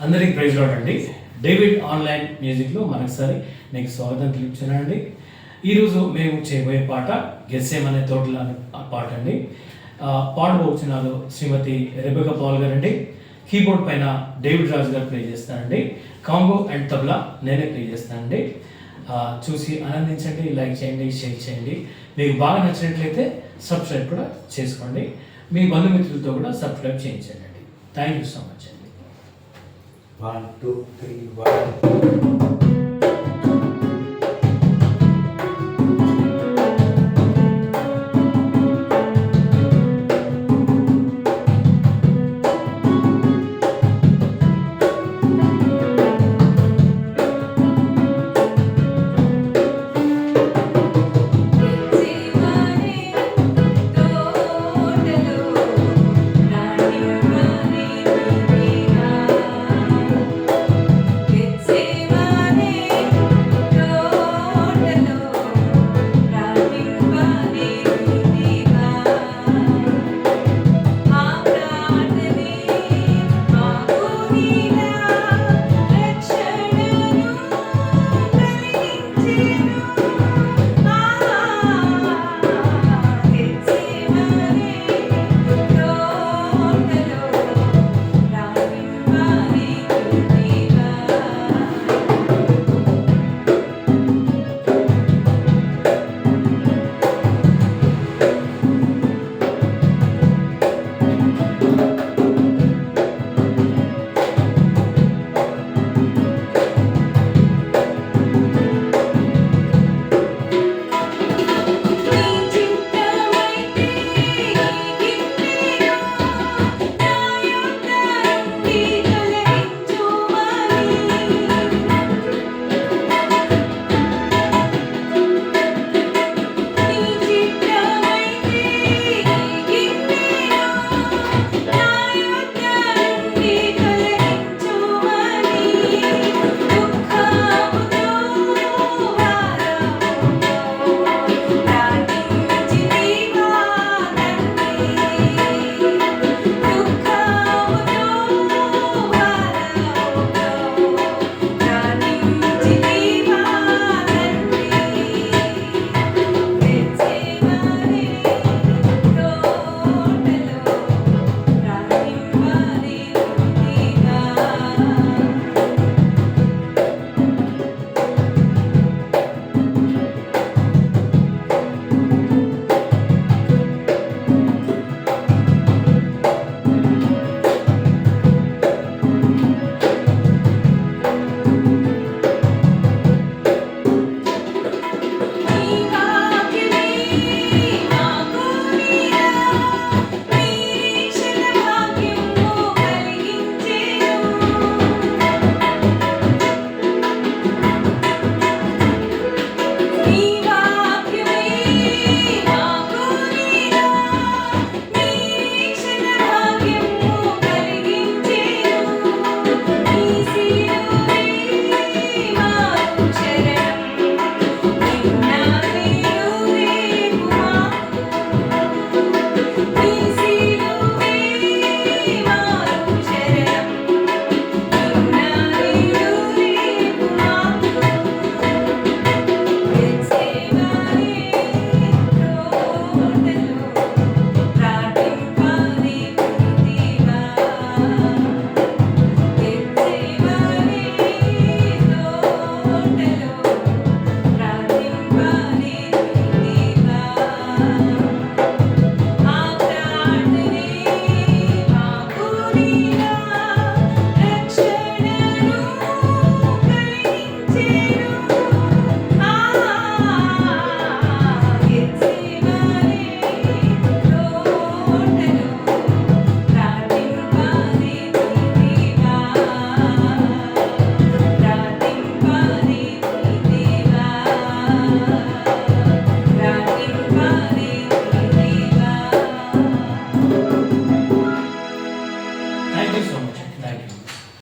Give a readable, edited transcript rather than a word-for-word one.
అందరికి praise lord అండి. David online మ్యూజిక్లో మరొకసారి మీకు స్వాగతం తెలుపుతున్నానండి. ఈరోజు మేము చేయబోయే పాట గెస్సేమనే తోటల పాట అండి. పాడబోతున్నారు శ్రీమతి రెబెకా పాల్ గారండి. కీబోర్డ్ పైన డేవిడ్ రాజు గారు ప్లే చేస్తానండి. కాంగో అండ్ తబలా నేనే ప్లే చేస్తానండి. చూసి ఆనందించండి, లైక్ చేయండి, షేర్ చేయండి. మీకు బాగా నచ్చినట్లయితే సబ్స్క్రైబ్ కూడా చేసుకోండి. మీ బంధుమిత్రులతో కూడా సబ్స్క్రైబ్ చేయించండి. థ్యాంక్ యూ సో మచ్ అండి. 1 2 3 1